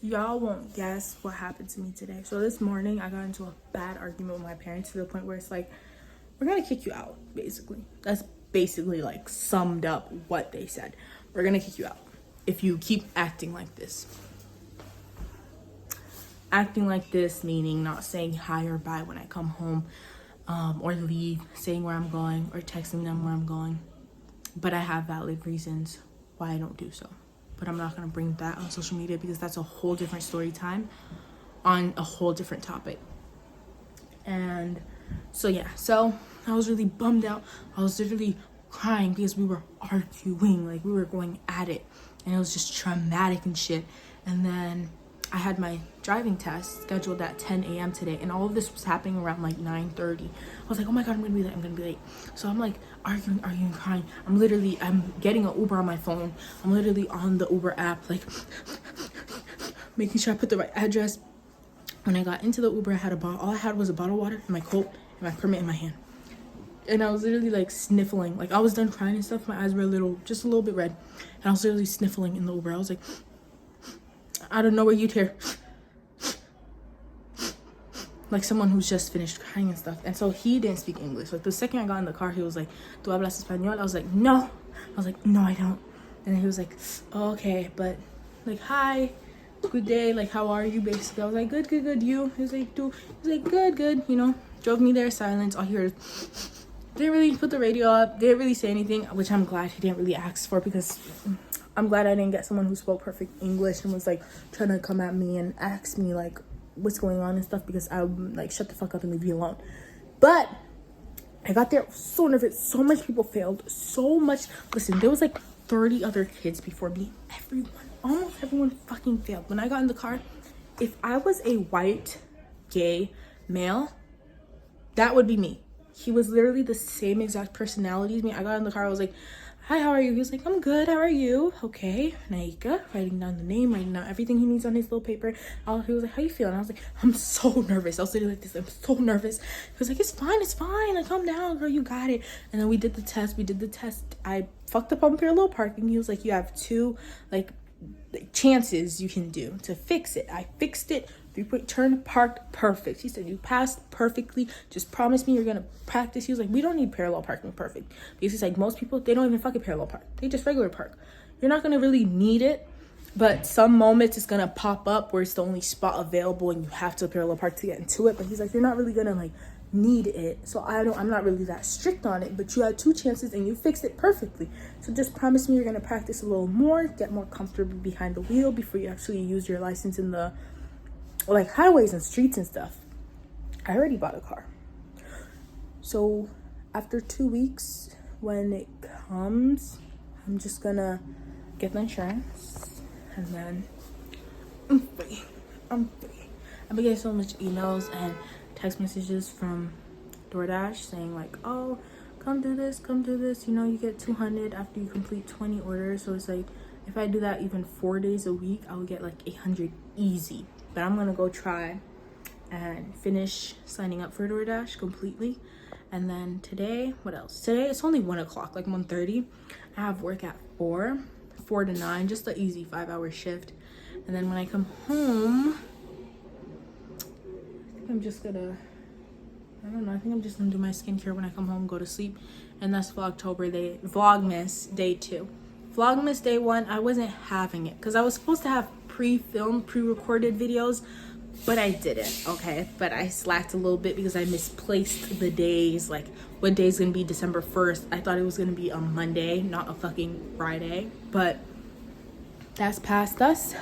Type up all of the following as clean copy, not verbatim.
Y'all won't guess what happened to me today. So this morning I got into a bad argument with my parents to the point where it's like, we're gonna kick you out, basically. That's basically like summed up what they said. We're gonna kick you out if you keep acting like this. Acting like this meaning not saying hi or bye when I come home, or leave, saying where I'm going, or texting them where I'm going. But I have valid reasons why I don't do so. But I'm not gonna bring that on social media because that's a whole different story time on a whole different topic. And so yeah, so I was really bummed out. I was literally crying because we were arguing, like we were going at it, and it was just traumatic and shit. And then I had my driving test scheduled at 10 a.m. today, and all of this was happening around like 9:30. I was like, oh my god, I'm gonna be late. So I'm like arguing, crying. I'm getting an Uber on my phone. I'm literally on the Uber app, like making sure I put the right address. When I got into the Uber, all I had was a bottle of water and my coat and my permit in my hand. And I was literally like sniffling. Like I was done crying and stuff. My eyes were just a little bit red. And I was literally sniffling in the Uber. I was like, I don't know where you'd hear. Like someone who's just finished crying and stuff. And so he didn't speak English. Like the second I got in the car, he was like, ¿Tú hablas español? I was like, no. I was like, no, I don't. And then he was like, oh, okay, but like, hi, good day, like how are you, basically. I was like, good, you. He was like, good, you know. Drove me there, silence. All he heard, didn't really put the radio up, didn't really say anything, which I'm glad he didn't really ask for, because I'm glad I didn't get someone who spoke perfect English and was like trying to come at me and ask me like what's going on and stuff, because I would like shut the fuck up and leave you alone. But I got there so nervous. So much people failed. So much. Listen, there was like 30 other kids before me. Almost everyone fucking failed. When I got in the car, if I was a white gay male, that would be me. He was literally the same exact personality as me. I got in the car, I was like, hi, how are you? He was like, I'm good, how are you? Okay, Naika, writing down the name, writing down everything he needs on his little paper. He was like, how you feeling? I was like, I'm so nervous. I was literally like this, I'm so nervous. He was like, it's fine, like calm down, girl, you got it. And then we did the test. I fucked up on parallel parking. He was like, you have two like chances you can do to fix it. I fixed it. 3-point turn, parked, perfect. He said, you passed perfectly. Just promise me you're gonna practice. He was like, we don't need parallel parking perfect. Because he's like, most people, they don't even fucking parallel park. They just regular park. You're not gonna really need it, but some moments it's gonna pop up where it's the only spot available and you have to parallel park to get into it. But he's like, you're not really gonna like need it. So I'm not really that strict on it, but you had 2 chances and you fixed it perfectly. So just promise me you're gonna practice a little more, get more comfortable behind the wheel before you actually use your license in the like highways and streets and stuff. I already bought a car. So after 2 weeks, when it comes, I'm just gonna get the insurance and then I'm free. I've been getting so much emails and text messages from DoorDash saying like, oh, come do this, you know, you get 200 after you complete 20 orders. So it's like, if I do that even 4 days a week, I would get like 800 easy. But I'm gonna go try and finish signing up for DoorDash completely. And then today, what else? Today it's only 1 o'clock, like 1:30. I have work at 4 to 9, just an easy 5-hour shift. And then when I come home, I think I'm just gonna do my skincare when I come home, go to sleep. And that's Vlogmas day 2. Vlogmas day 1, I wasn't having it because I was supposed to have pre-recorded videos, but I didn't, okay? But I slacked a little bit because I misplaced the days, like what day is gonna be December 1st. I thought it was gonna be a Monday, not a fucking Friday, but that's past us.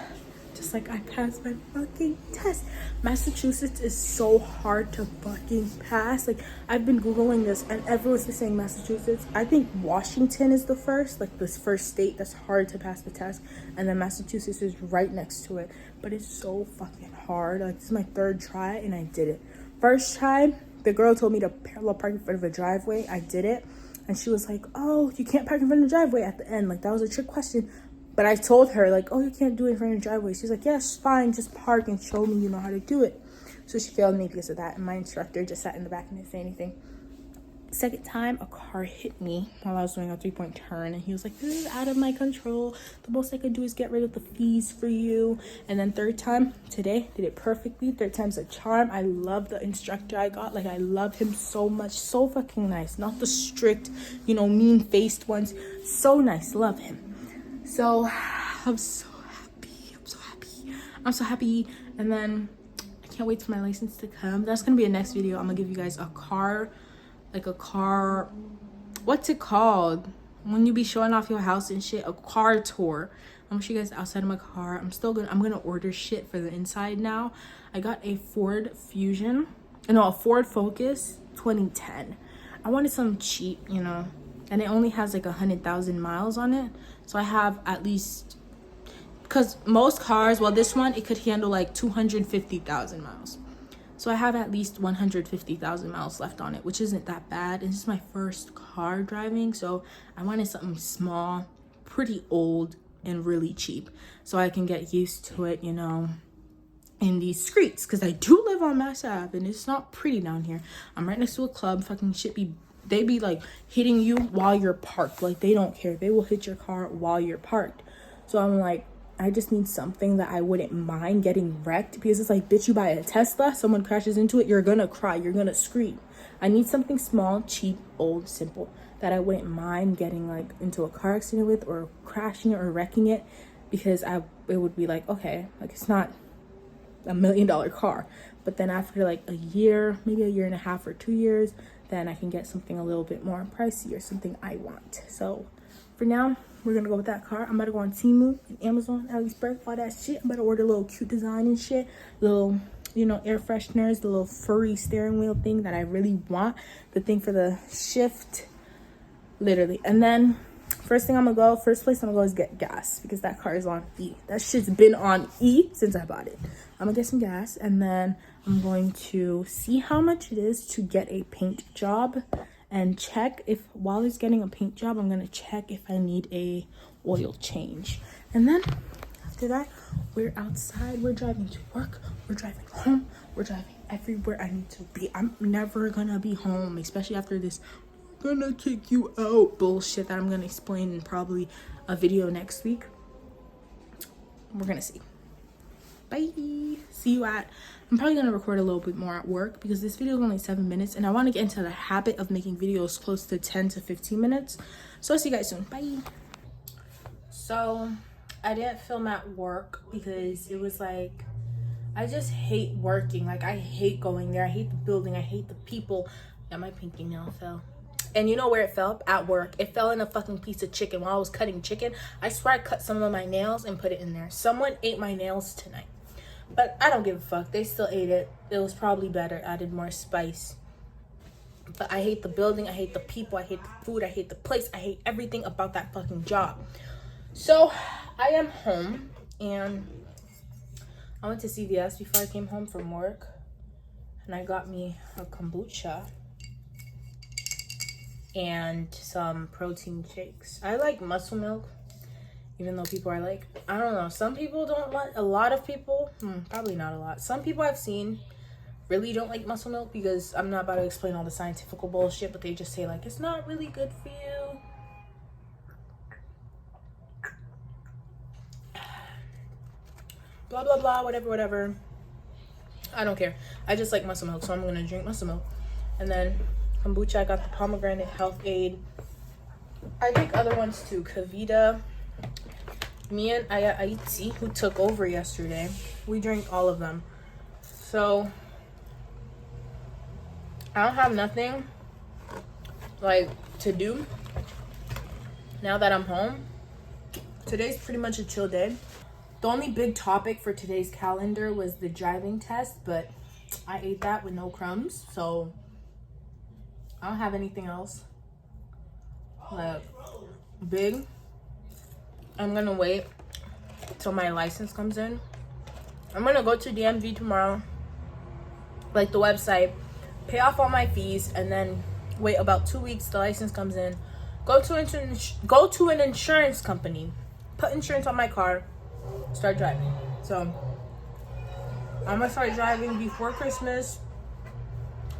Just like I passed my fucking test. Massachusetts is so hard to fucking pass. Like I've been Googling this and everyone's saying Massachusetts. I think Washington is the first state that's hard to pass the test. And then Massachusetts is right next to it. But it's so fucking hard. Like this is my 3rd try and I did it. First try, the girl told me to parallel park in front of a driveway. I did it. And she was like, oh, you can't park in front of the driveway at the end. Like that was a trick question. But I told her, like, oh, you can't do it in front of the driveway. She's like, yes, fine, just park and show me you know how to do it. So she failed me because of that. And my instructor just sat in the back and didn't say anything. second time a car hit me while I was doing a 3-point turn, and he was like, this is out of my control, the most I could do is get rid of the fees for you. And then third time today, did it perfectly. Third time's a charm. I love the instructor I got. Like, I love him so much. So fucking nice. Not the strict, you know, mean faced ones. So nice. Love him. So I'm so happy. And then I can't wait for my license to come. That's gonna be a next video. I'm gonna give you guys a car, what's it called when you be showing off your house and shit, a car tour. I'm gonna show you guys outside of my car. I'm gonna order shit for the inside now. I got a Ford Focus 2010. I wanted something cheap, you know, and it only has like 100,000 miles on it, so I have at least, because most cars, well, this one, it could handle like 250,000 miles. So I have at least 150,000 miles left on it, which isn't that bad. And this is my first car driving, so I wanted something small, pretty old, and really cheap, so I can get used to it, you know, in these streets. Because I do live on Mass Ave, and it's not pretty down here. I'm right next to a club. Fucking shit they be like hitting you while you're parked. Like, they don't care. They will hit your car while you're parked. So I'm like, I just need something that I wouldn't mind getting wrecked, because it's like, bitch, you buy a Tesla, someone crashes into it, you're gonna cry, you're gonna scream. I need something small, cheap, old, simple, that I wouldn't mind getting like into a car accident with, or crashing it or wrecking it, because it would be like, okay, like, it's not $1 million car. But then after like a year, maybe a year and a half or 2 years, then I can get something a little bit more pricey, or something I want. So for now, we're gonna go with that car. I'm about to go on Temu and Amazon, AliExpress, all that shit. I'm about to order a little cute design and shit, little, you know, air fresheners, the little furry steering wheel thing that I really want, the thing for the shift, literally. And then first place I'm gonna go is get gas, because that car is on E. That shit's been on E since I bought it. I'm gonna get some gas, and then I'm going to see how much it is to get a paint job, and check if, while he's getting a paint job, I'm gonna check if I need a oil change. And then after that, we're outside, we're driving to work, we're driving home, we're driving everywhere I need to be. I'm never gonna be home, especially after this gonna take you out bullshit that I'm gonna explain in probably a video next week. We're gonna see. Bye. See you at, I'm probably gonna record a little bit more at work, because this video is only 7 minutes, and I want to get into the habit of making videos close to 10 to 15 minutes. So I'll see you guys soon. Bye. So I didn't film at work because it was like, I just hate working. Like, I hate going there. I hate the building. I hate the people. Yeah, my pinky nail fell. And you know where it fell? At work. It fell in a fucking piece of chicken while I was cutting chicken. I swear I cut some of my nails and put it in there. Someone ate my nails tonight. But I don't give a fuck. They still ate it. It was probably better. Added more spice. But I hate the building. I hate the people. I hate the food. I hate the place. I hate everything about that fucking job. So I am home, and I went to CVS before I came home from work, and I got me a kombucha and some protein shakes. I like muscle milk, even though people are like, I don't know, some people don't like, a lot of people, probably not a lot, some people I've seen really don't like muscle milk, because I'm not about to explain all the scientific bullshit, but they just say like, it's not really good for you. Blah blah blah, whatever. I don't care. I just like muscle milk, so I'm gonna drink muscle milk. And then kombucha, I got the pomegranate health aid. I drink other ones too. Kavita. Me and Aitzi, who took over yesterday, we drank all of them. So I don't have nothing like to do now that I'm home. Today's pretty much a chill day. The only big topic for today's calendar was the driving test, but I ate that with no crumbs, so I don't have anything else like big. I'm gonna wait till my license comes in. I'm gonna go to DMV tomorrow, like the website, pay off all my fees, and then wait about 2 weeks. The license comes in. Go to an insurance company, put insurance on my car, start driving. So I'm gonna start driving before Christmas,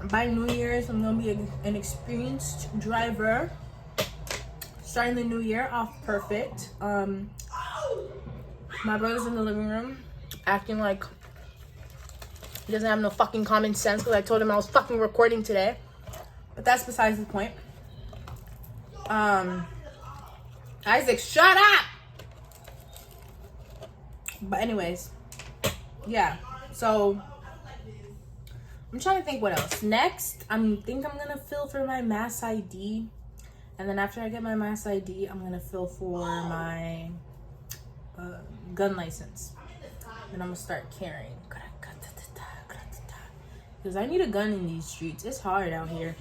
by New Year's, I'm gonna be an experienced driver. Starting the new year off perfect. My brother's in the living room acting like he doesn't have no fucking common sense because I told him I was fucking recording today. But that's besides the point. Isaac, shut up! But anyways, yeah. So I'm trying to think what else. Next, I'm gonna fill for my mass ID. And then after I get my mass ID, I'm gonna fill for my gun license. And I'm gonna start carrying. Because I need a gun in these streets. It's hard out here.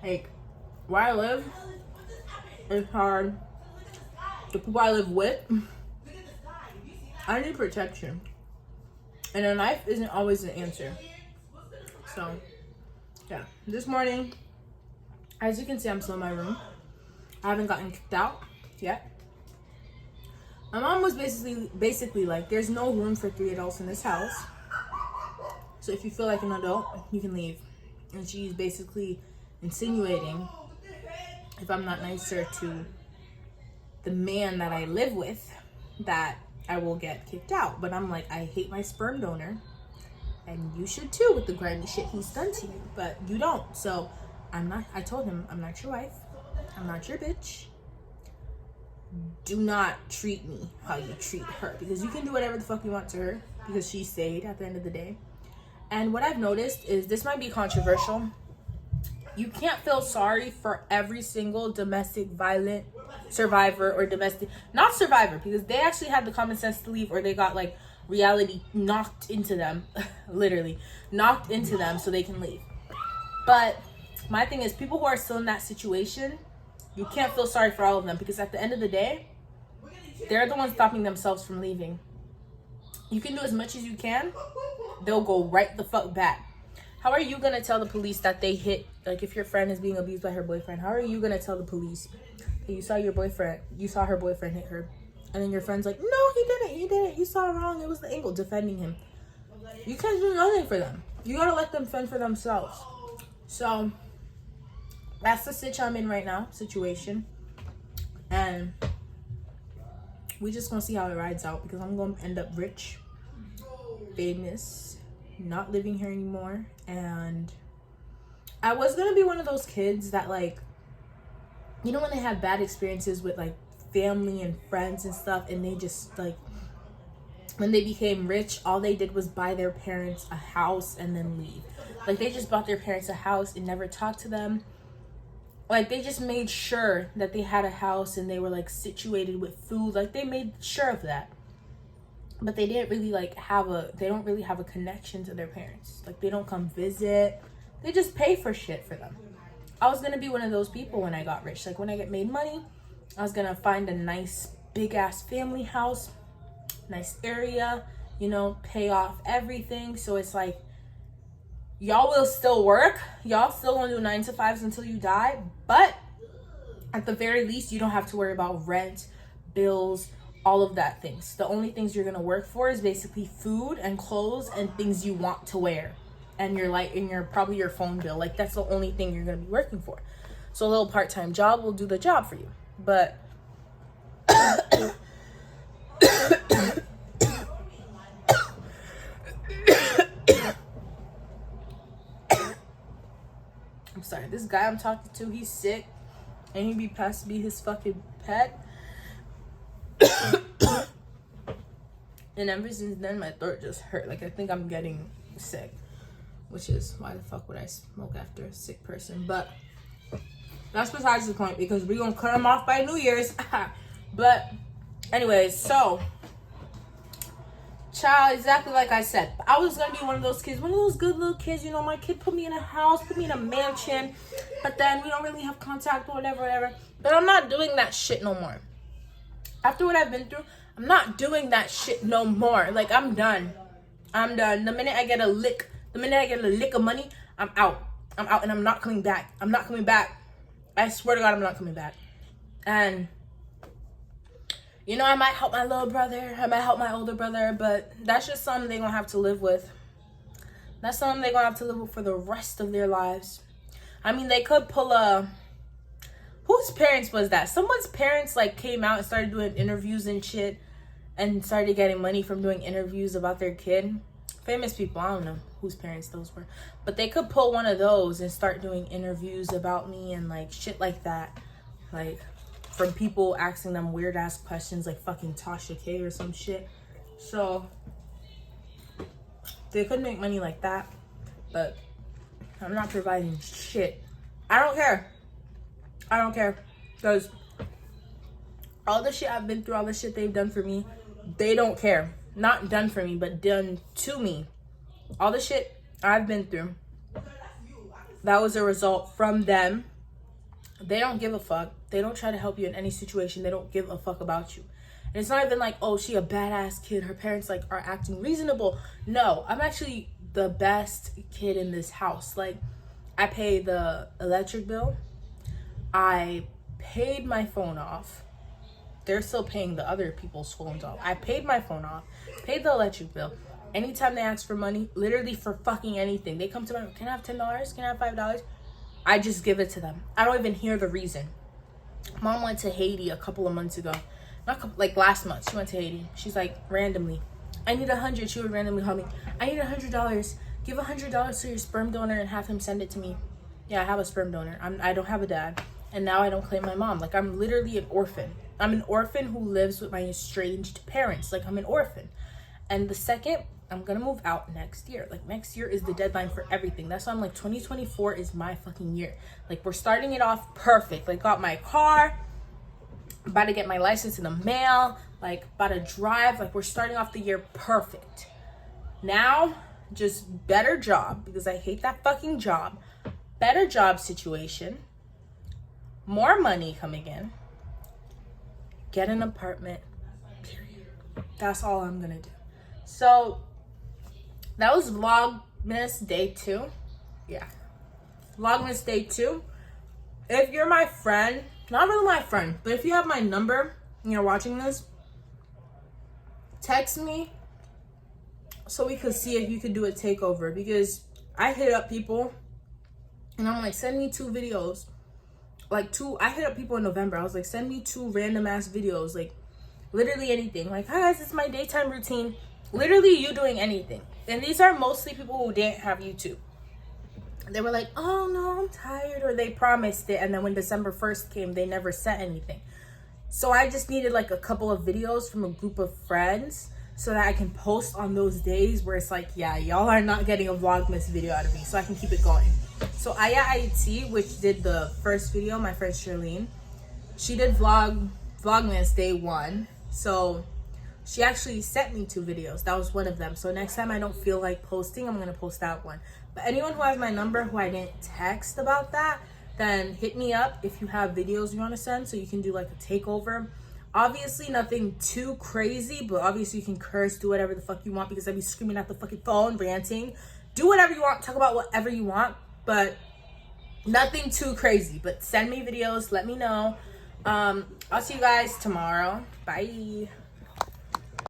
Like, where I live, it's hard. The people I live with, I need protection. And a knife isn't always the answer. So, yeah. This morning, as you can see, I'm still in my room. I haven't gotten kicked out yet. My mom was basically like, there's no room for 3 adults in this house. So if you feel like an adult, you can leave. And she's basically insinuating if I'm not nicer to the man that I live with, that I will get kicked out. But I'm like, I hate my sperm donor. And you should too with the grimy shit he's done to you. But you don't. So I told him, I'm not your wife. I'm not your bitch. Do not treat me how you treat her. Because you can do whatever the fuck you want to her. Because she stayed at the end of the day. And what I've noticed is, this might be controversial. You can't feel sorry for every single domestic violent survivor or not survivor, because they actually had the common sense to leave, or they got like reality knocked into them, literally knocked into them so they can leave. But my thing is, people who are still in that situation, you can't feel sorry for all of them, because at the end of the day, they're the ones stopping themselves from leaving. You can do as much as you can. They'll go right the fuck back. How are you gonna tell the police that they hit, like if your friend is being abused by her boyfriend, how are you gonna tell the police that you saw her boyfriend hit her, and then your friend's like, no, he didn't, you saw it wrong, it was the angle, defending him. You can't do nothing for them. You gotta let them fend for themselves. So that's the I'm in right now, situation. And we just gonna see how it rides out, because I'm gonna end up rich, famous, not living here anymore. And I was gonna be one of those kids that, like, you know, when they have bad experiences with like family and friends and stuff, and they just like, when they became rich, all they did was buy their parents a house and then leave. Like, they just bought their parents a house and never talked to them. Like, they just made sure that they had a house and they were like situated with food. Like, they made sure of that. But they didn't really like they don't really have a connection to their parents. Like, they don't come visit. They just pay for shit for them. I was gonna be one of those people when I got rich. Like, when I get made money, I was gonna find a nice big ass family house, nice area, you know, pay off everything. So it's like, y'all will still work. Y'all still gonna do 9 to 5s until you die. But at the very least, you don't have to worry about rent, bills, all of that things. The only things you're gonna work for is basically food and clothes and things you want to wear. And probably your phone bill. Like, that's the only thing you're gonna be working for. So a little part-time job will do the job for you. But I'm sorry, this guy I'm talking to, he's sick, and he be past to be his fucking pet. And ever since then, my throat just hurt. Like, I think I'm getting sick, which is why the fuck would I smoke after a sick person? But that's besides the point, because we're gonna cut him off by New Year's. But anyways, so child, exactly like I said, I was gonna be one of those kids, one of those good little kids, you know, my kid put me in a house, put me in a mansion, but then we don't really have contact or whatever. But I'm not doing that shit no more. After what I've been through, I'm not doing that shit no more. Like, I'm done. The minute I get a lick of money, I'm out, and I'm not coming back. I swear to God, I'm not coming back. And you know, I might help my little brother, I might help my older brother, but that's just something they're gonna have to live with. That's something they're gonna have to live with for the rest of their lives. I mean, they could pull a... Whose parents was that? Someone's parents, like, came out and started doing interviews and shit. And started getting money from doing interviews about their kid. Famous people, I don't know whose parents those were. But they could pull one of those and start doing interviews about me and, like, shit like that. Like, from people asking them weird-ass questions like fucking Tasha K or some shit. So, they could make money like that. But I'm not providing shit. I don't care. I don't care. Because all the shit I've been through, all the shit they've done for me, they don't care. Not done for me, but done to me. All the shit I've been through, that was a result from them. They don't give a fuck. They don't try to help you in any situation. They don't give a fuck about you. And it's not even like, oh, she a badass kid. Her parents, like, are acting reasonable. No, I'm actually the best kid in this house. Like, I pay the electric bill. I paid my phone off. They're still paying the other people's phones off. I paid my phone off, paid the electric bill. Anytime they ask for money, literally for fucking anything, they come to my room, can I have $10? Can I have $5? I just give it to them. I don't even hear the reason. Mom went to Haiti a couple of months ago. Like last month, she went to Haiti. She's like, randomly, I need 100. She would randomly call me, I need $100. Give $100 to your sperm donor and have him send it to me. Yeah, I have a sperm donor. I don't have a dad. And now I don't claim my mom. Like, I'm literally an orphan. I'm an orphan who lives with my estranged parents. Like, I'm an orphan. And the second, I'm gonna move out next year. Like, next year is the deadline for everything. That's why I'm like, 2024 is my fucking year. Like, we're starting it off perfect. Like, got my car, about to get my license in the mail, like, about to drive. Like, we're starting off the year perfect. Now, just better job, because I hate that fucking job. Better job situation. More money coming in. Get an apartment, period. That's all I'm gonna do. So, that was Vlogmas Day 2. Yeah. Vlogmas Day 2. If you're my friend, not really my friend, but if you have my number and you're watching this, text me so we could see if you could do a takeover. Because I hit up people and I'm like, send me 2 videos. Like, 2, I hit up people in November. I was like, send me 2 random ass videos. Like, literally anything. Like, hi guys, it's my daytime routine. Literally you doing anything. And these are mostly people who didn't have YouTube. They were like, oh no, I'm tired. Or they promised it. And then when December 1st came, they never sent anything. So I just needed like a couple of videos from a group of friends so that I can post on those days where it's like, yeah, y'all are not getting a Vlogmas video out of me. So I can keep it going. So Aya IT, which did the first video, my friend Charlene, she did Vlogmas Day 1. So she actually sent me 2 videos. That was one of them. So next time I don't feel like posting, I'm going to post that one. But anyone who has my number who I didn't text about that, then hit me up if you have videos you want to send so you can do like a takeover. Obviously nothing too crazy, but obviously you can curse, do whatever the fuck you want, because I'd be screaming at the fucking phone, ranting. Do whatever you want, talk about whatever you want, but nothing too crazy. But send me videos, let me know. I'll see you guys tomorrow. Bye.